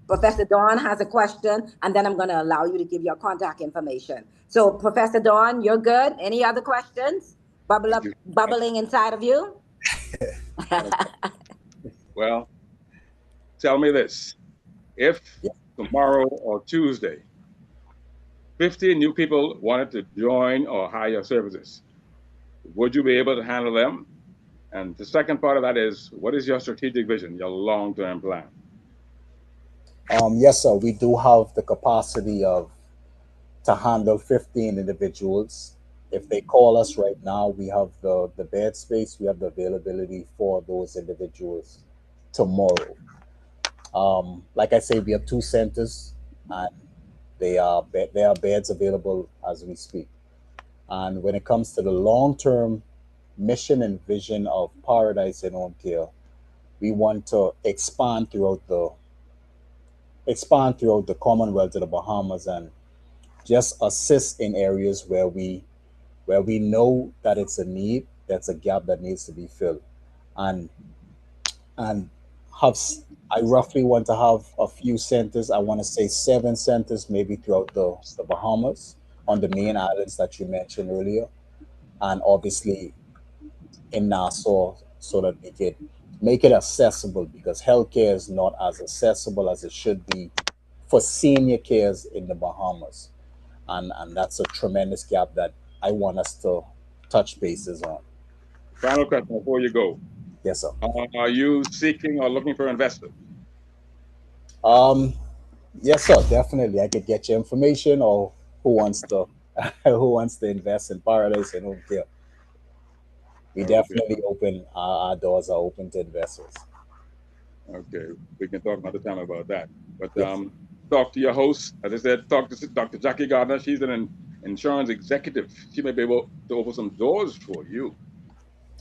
Professor Dawn has a question, and then I'm gonna allow you to give your contact information. So Professor Dawn, you're good. Any other questions bubbling inside of you? Well, tell me this: if tomorrow or Tuesday, 50 new people wanted to join or hire your services, would you be able to handle them? And the second part of that is, what is your strategic vision, your long-term plan? Yes, sir. We do have the capacity to handle 15 individuals. If they call us right now, we have the bed space, we have the availability for those individuals tomorrow. Like I say, we have 2 centers, and there are beds available as we speak. And when it comes to the long-term mission and vision of Paradise in Home Care, we want to expand throughout the Commonwealth of the Bahamas, and just assist in areas where we know that it's a need, that's a gap that needs to be filled, and I roughly want to have a few centers. I want to say 7 centers, maybe throughout the Bahamas, on the main islands that you mentioned earlier, and obviously in Nassau, so that we could make it accessible, because healthcare is not as accessible as it should be for senior cares in the Bahamas. And that's a tremendous gap that I want us to touch bases on. Final question before you go. Yes, sir. Are you seeking or looking for investors? Yes, sir, definitely. I could get you information, or who wants to invest in Paradise and Home Care. We definitely open, our doors are open to investors. Okay, we can talk another time about that. But talk to your host. As I said, talk to Dr. Jackie Gardner. She's an insurance executive. She may be able to open some doors for you.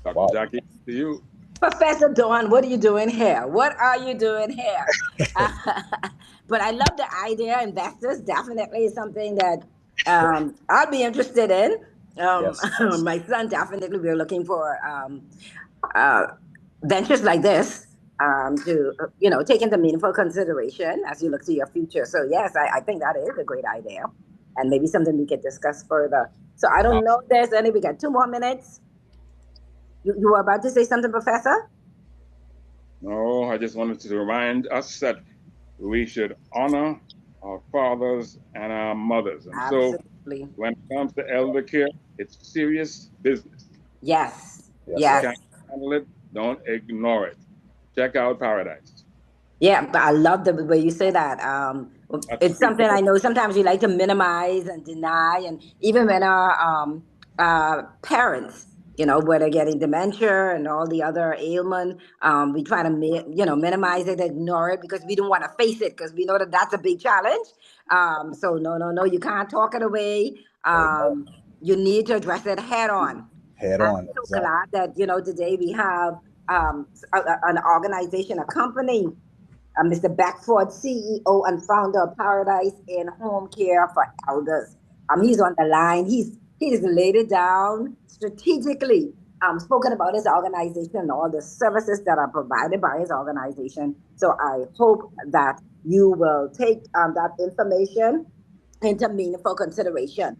Dr. Jackie, to you. Professor Dawn, what are you doing here? What are you doing here? But I love the idea. Investors definitely is something that I'll be interested in. My son definitely, we're looking for ventures like this. to take into meaningful consideration as you look to your future. So yes, I think that is a great idea, and maybe something we could discuss further. So I don't know if there's any. We got 2 more minutes. You were about to say something, Professor? No, I just wanted to remind us that we should honor our fathers and our mothers. And Absolutely. so when it comes to elder care, it's serious business. Yes. If Yes. you can't handle it, don't ignore it. Check out Paradise. Yeah, but I love the way you say that. It's something I know sometimes we like to minimize and deny, and even when our parents, where they're getting dementia and all the other ailment, we try to minimize it, ignore it because we don't want to face it because we know that that's a big challenge. So no, you can't talk it away. You need to address it head on. Head on. I'm so glad that today we have an organization, a company. Mr. Beckford, CEO and founder of Paradise in Home Care for Elders. He's on the line. He's laid it down strategically, spoken about his organization and all the services that are provided by his organization. So I hope that you will take that information into meaningful consideration.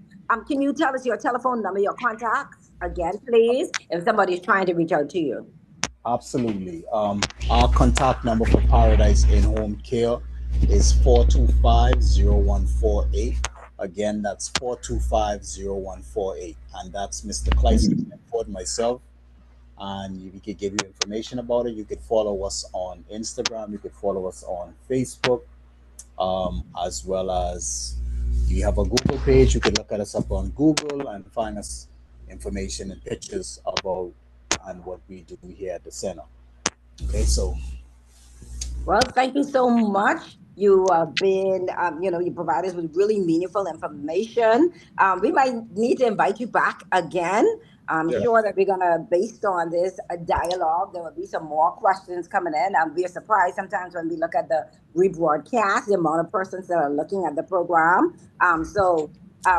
Can you tell us your telephone number, your contacts again, please, if somebody's trying to reach out to you? Absolutely. Our contact number for Paradise in Home Care is 425-0148. Again, that's 425-0148. And that's Mr. Clayson Ford, myself. And we could give you information about it. You could follow us on Instagram. You could follow us on Facebook, as well as we have a Google page. You can look at us up on Google and find us information and pictures about and what we do here at the center. Okay, so. Well, thank you so much. You have been, you provide us with really meaningful information. We might need to invite you back again. I'm sure that we're gonna, based on this dialogue, there will be some more questions coming in. We're surprised sometimes when we look at the rebroadcast, the amount of persons that are looking at the program. So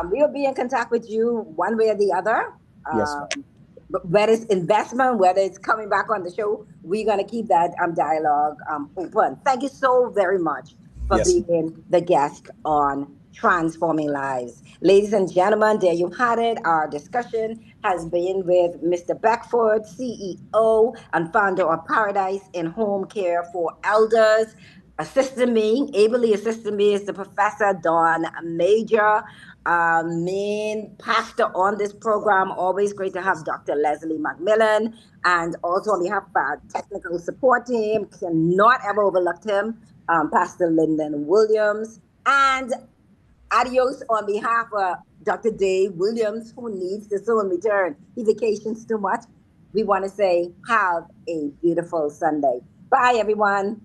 we'll be in contact with you one way or the other. Yes. Whether it's investment, whether it's coming back on the show, we're going to keep that dialogue open. Thank you so very much for being the guest on Transforming Lives. Ladies and gentlemen, there you had it. Our discussion has been with Mr. Beckford, CEO and founder of Paradise in Home Care for Elders. Ably assisting me is the Professor Don Major, main pastor on this program. Always great to have Dr. Leslie McMillan. And also on behalf of our technical support team, cannot ever overlook him, Pastor Lyndon Williams. And adios on behalf of Dr. Dave Williams, who needs to soon return. He vacations too much. We want to say, have a beautiful Sunday. Bye, everyone.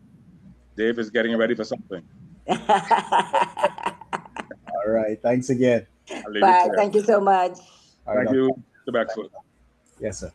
Dave is getting ready for something. All right. Thanks again. Bye. Thank you so much. Thank you, Mr. Beckford. Yes, sir.